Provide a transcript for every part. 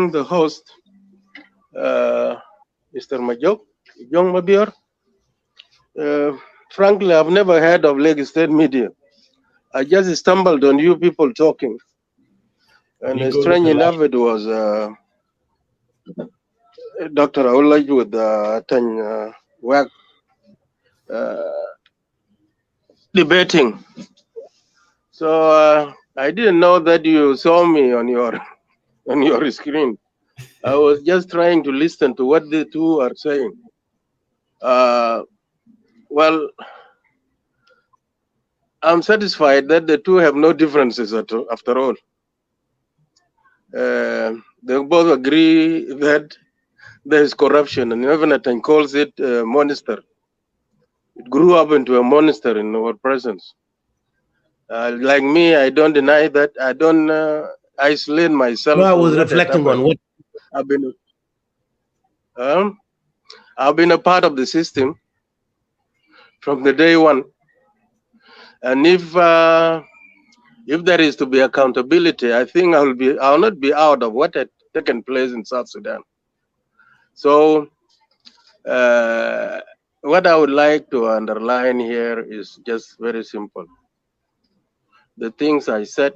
thank the host, Mr. Majok, Young Mabior. Frankly, I've never heard of Lake State media. I just stumbled on you people talking. And strange enough, it was Dr. Aulaj with Tany Wag debating. So I didn't know that you saw me on your screen. I was just trying to listen to what the two are saying. Well, I'm satisfied that the two have no differences after all. They both agree that there is corruption, and even Atany calls it a monster. It grew up into a monster in our presence. Like me, I don't deny that. I don't isolate myself. No, I was reflecting on what I've been a part of the system from the day one, and if there is to be accountability, I think I'll not be out of what had taken place in South Sudan. So what I would like to underline here is just very simple. The things I said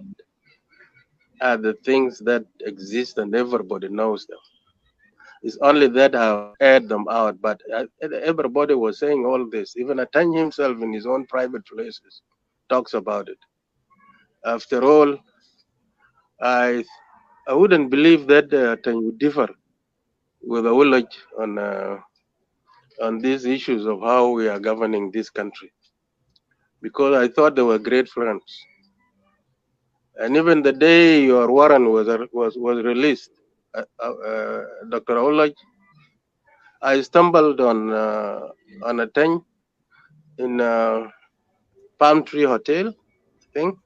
are the things that exist and everybody knows them. It's only that I've aired them out, but everybody was saying all this. Even Atany himself in his own private places talks about it. After all, I wouldn't believe that Atany would differ with the village on these issues of how we are governing this country, because I thought they were great friends. And even the day your warrant was released, Dr. Olaj, I stumbled on Atany in Palm Tree Hotel, I think.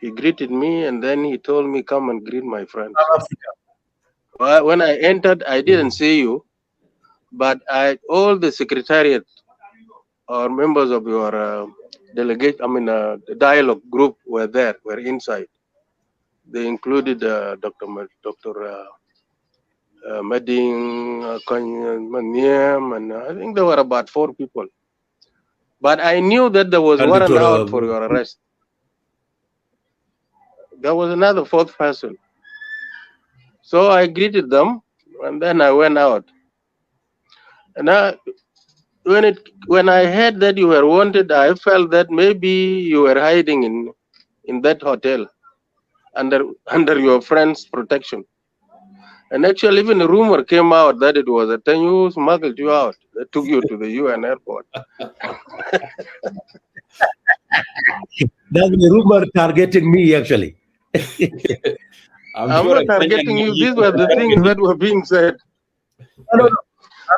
He greeted me and then he told me, come and greet my friends. Well, when I entered, I didn't see you, but all the secretariat or members of your the dialogue group were there, were inside. They included Dr. Meding, Maniam, and I think there were about 4 people. But I knew that there was warrant out for your arrest. There was another 4th person. So I greeted them, and then I went out. And when I heard that you were wanted, I felt that maybe you were hiding in that hotel under your friend's protection. And actually, even a rumor came out that it was Atany who smuggled you out, that took you to the UN airport. That's the rumor targeting me, actually. I'm not targeting you. These were the things that were being said.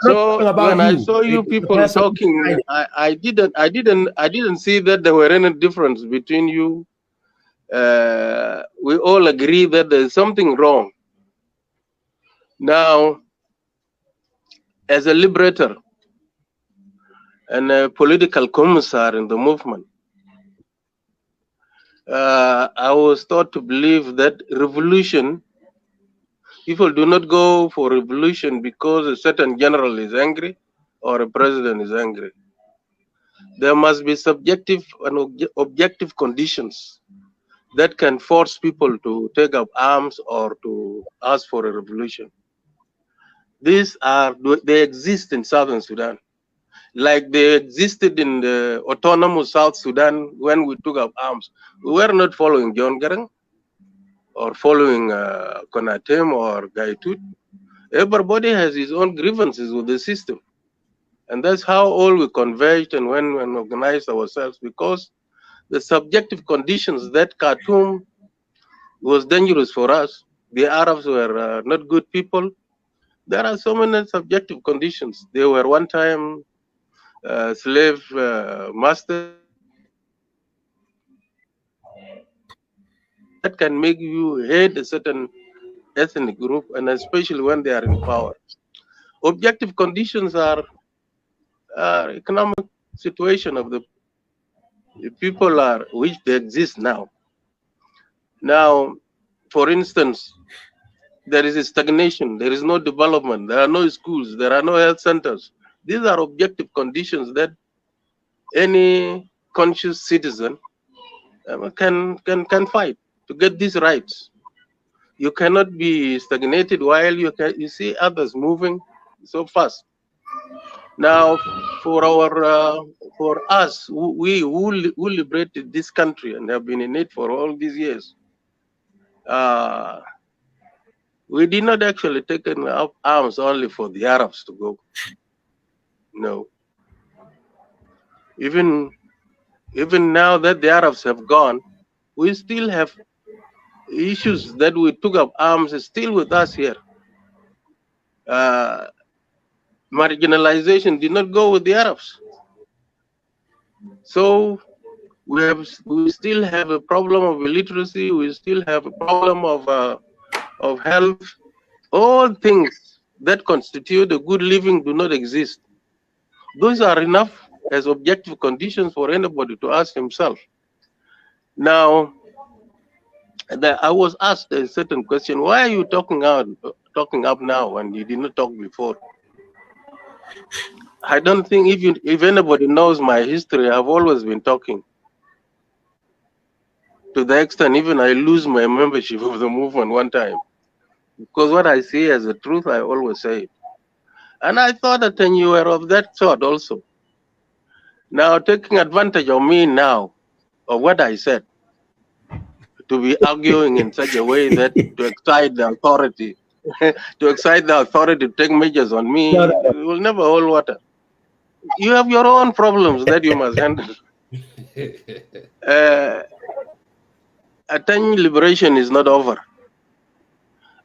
So when I saw you people talking, I didn't see that there were any difference between you. We all agree that there's something wrong. Now, as a liberator and a political commissar in the movement, I was taught to believe that revolution, people do not go for revolution because a certain general is angry or a president is angry. There must be subjective and objective conditions that can force people to take up arms or to ask for a revolution. They exist in Southern Sudan, like they existed in the autonomous South Sudan when we took up arms. We were not following John Garang or following Konatem or Gaitut. Everybody has his own grievances with the system. And that's how all we converged and when we organized ourselves, because the subjective conditions that Khartoum was dangerous for us. The Arabs were not good people. There are so many subjective conditions. They were one time slave masters. That can make you hate a certain ethnic group, and especially when they are in power. Objective conditions are economic situation of the people which they exist now. Now, for instance, there is a stagnation, there is no development, there are no schools, there are no health centers. These are objective conditions that any conscious citizen can fight to get these rights. You cannot be stagnated while you see others moving so fast. Now, for us, who liberated this country and have been in it for all these years, we did not actually take up arms only for the Arabs to go. No. Even now that the Arabs have gone, we still have issues that we took up arms still with us here. Marginalization did not go with the Arabs. So we still have a problem of illiteracy. We still have a problem of health. All things that constitute a good living do not exist. Those are enough as objective conditions for anybody to ask himself. Now, I was asked a certain question: why are you talking up now when you did not talk before? I don't think if anybody knows my history, I've always been talking. To the extent even I lose my membership of the movement one time. Because what I see as the truth, I always say it. And I thought that you were of that sort also. Now, taking advantage of me now, of what I said, to be arguing in such a way that to excite the authority, to take measures on me, will never hold water. You have your own problems that you must handle. Attain liberation is not over.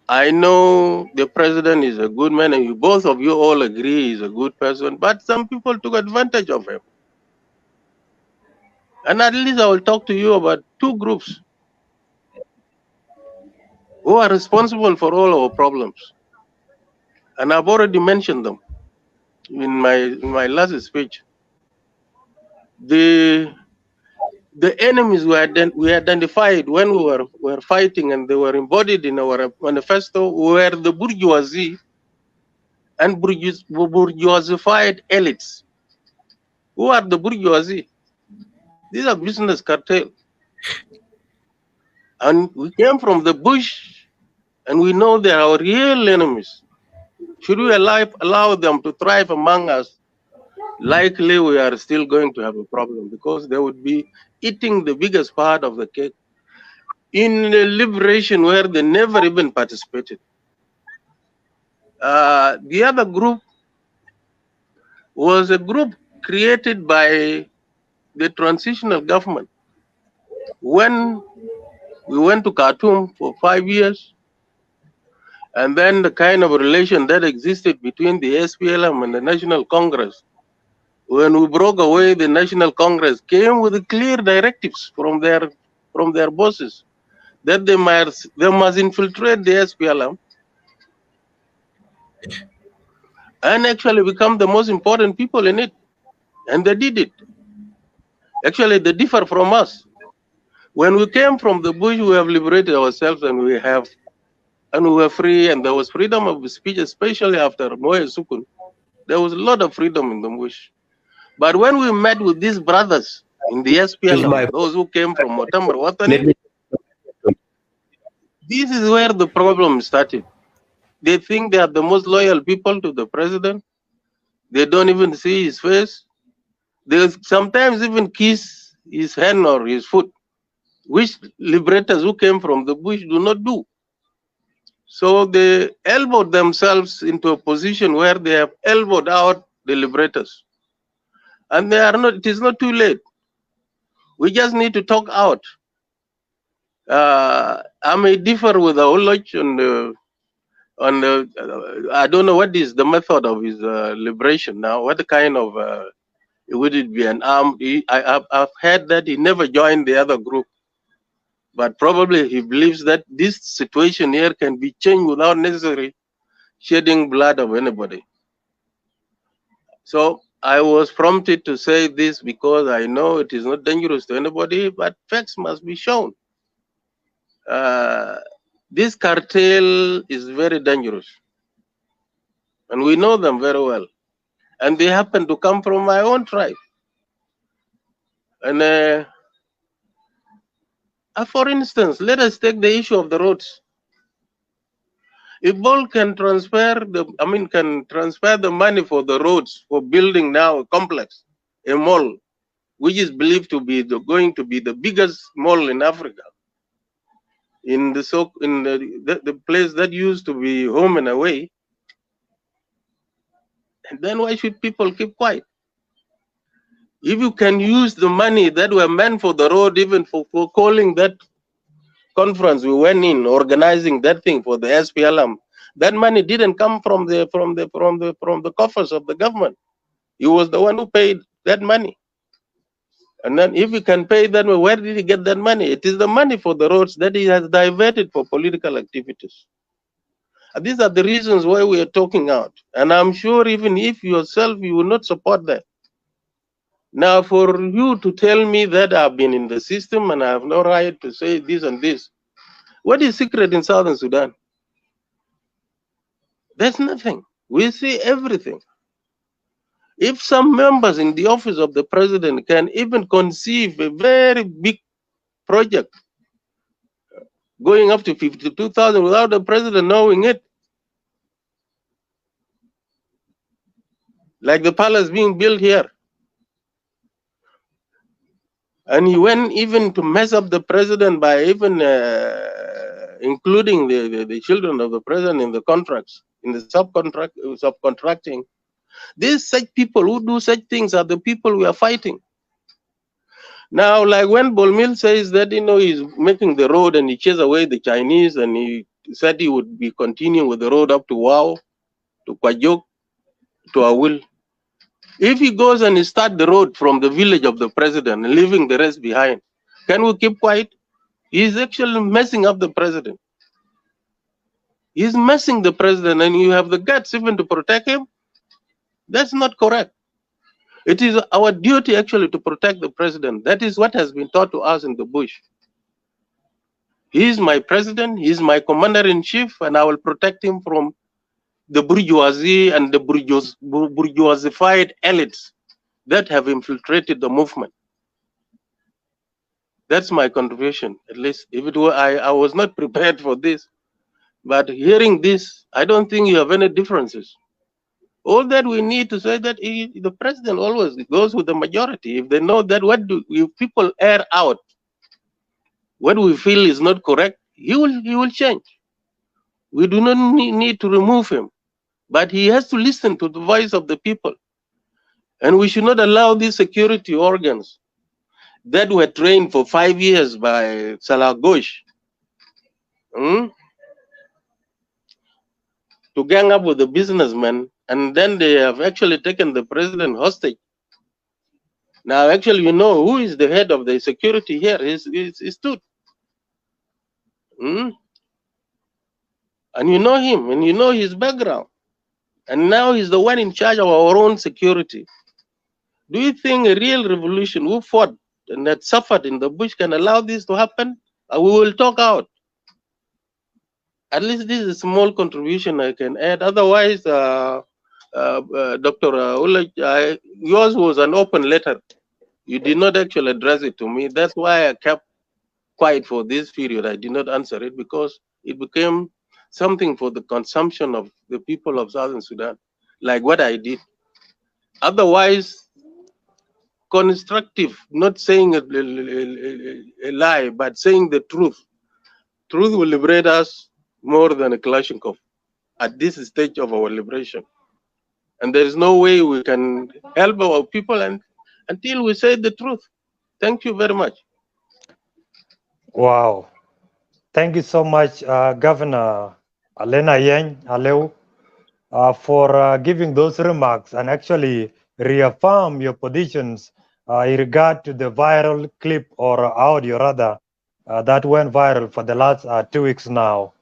I know the president is a good man, and both of you all agree he's a good person, but some people took advantage of him. And at least I will talk to you about two groups who are responsible for all our problems. And I've already mentioned them in my last speech. The enemies we identified when we were fighting, and they were embodied in our manifesto, were the bourgeoisie and bourgeoisified elites. Who are the bourgeoisie? These are business cartel. And we came from the bush, and we know they are our real enemies. Should we allow them to thrive among us? Likely we are still going to have a problem, because they would be eating the biggest part of the cake in a liberation where they never even participated. The other group was a group created by the transitional government. When we went to Khartoum for 5 years, and then the kind of relation that existed between the SPLM and the National Congress, when we broke away, the National Congress came with clear directives from their bosses that they must infiltrate the SPLM and actually become the most important people in it. And they did it. Actually, they differ from us. When we came from the bush, we have liberated ourselves, and we were free, and there was freedom of speech, especially after Moe Sukun. There was a lot of freedom in the bush. But when we met with these brothers in the SPLM, those who came from Motamar Watani, this is where the problem started. They think they are the most loyal people to the president. They don't even see his face. They sometimes even kiss his hand or his foot, which liberators who came from the bush do not do. So they elbowed themselves into a position where they have elbowed out the liberators. And it is not too late. We just need to talk out. I may differ with Oloch I don't know what is the method of his liberation now. What kind of, would it be an armed? I've heard that he never joined the other group. But probably he believes that this situation here can be changed without necessarily shedding blood of anybody. So I was prompted to say this because I know it is not dangerous to anybody, but facts must be shown. This cartel is very dangerous, and we know them very well. And they happen to come from my own tribe. And for instance, let us take the issue of the roads. If Bol can transfer the money for the roads for building now a complex, a mall, which is believed to be going to be the biggest mall in Africa, in the place that used to be home and away, then why should people keep quiet? If you can use the money that were meant for the road, even for calling that conference we went in, organizing that thing for the SPLM, that money didn't come from the coffers of the government. He was the one who paid that money. And then if you can pay that, where did he get that money? It is the money for the roads that he has diverted for political activities. And these are the reasons why we are talking out. And I'm sure even if yourself, you will not support that. Now, for you to tell me that I've been in the system and I have no right to say this and this, what is secret in Southern Sudan? There's nothing. We see everything. If some members in the office of the president can even conceive a very big project going up to 52,000 without the president knowing it, like the palace being built here, and he went even to mess up the president by even including the children of the president in the contracts, in the subcontracting. These such people who do such things are the people we are fighting. Now, like when Bolmil says that, he's making the road and he chased away the Chinese, and he said he would be continuing with the road up to Wau, to Kwajok, to Awil. If he goes and he starts the road from the village of the president, leaving the rest behind, can we keep quiet? He's actually messing up the president. He's messing the president, and you have the guts even to protect him? That's not correct. It is our duty actually to protect the president. That is what has been taught to us in the bush. He is my president, he is my commander-in-chief, and I will protect him from the bourgeoisie and the bourgeoisified elites that have infiltrated the movement. That's my contribution, at least. If it were, I was not prepared for this. But hearing this, I don't think you have any differences. All that we need to say that the president always goes with the majority. If they know that if people air out what we feel is not correct, he will change. We do not need to remove him, but he has to listen to the voice of the people. And we should not allow these security organs that were trained for 5 years by Salah Ghosh to gang up with the businessmen, and then they have actually taken the president hostage. Now, actually, who is the head of the security here? Is Tut. And you know him, and you know his background. And now he's the one in charge of our own security. Do you think a real revolution who fought and that suffered in the bush can allow this to happen? We will talk out. At least this is a small contribution I can add. Otherwise, Dr. Ulrich, yours was an open letter. You did not actually address it to me. That's why I kept quiet for this period. I did not answer it because it became something for the consumption of the people of Southern Sudan, like what I did. Otherwise, constructive, not saying a lie, but saying the truth. Truth will liberate us more than a Kalashnikov at this stage of our liberation. And there is no way we can help our people until we say the truth. Thank you very much. Wow. Thank you so much, Governor Aleu, for giving those remarks and actually reaffirm your positions in regard to the viral clip or audio rather that went viral for the last 2 weeks now.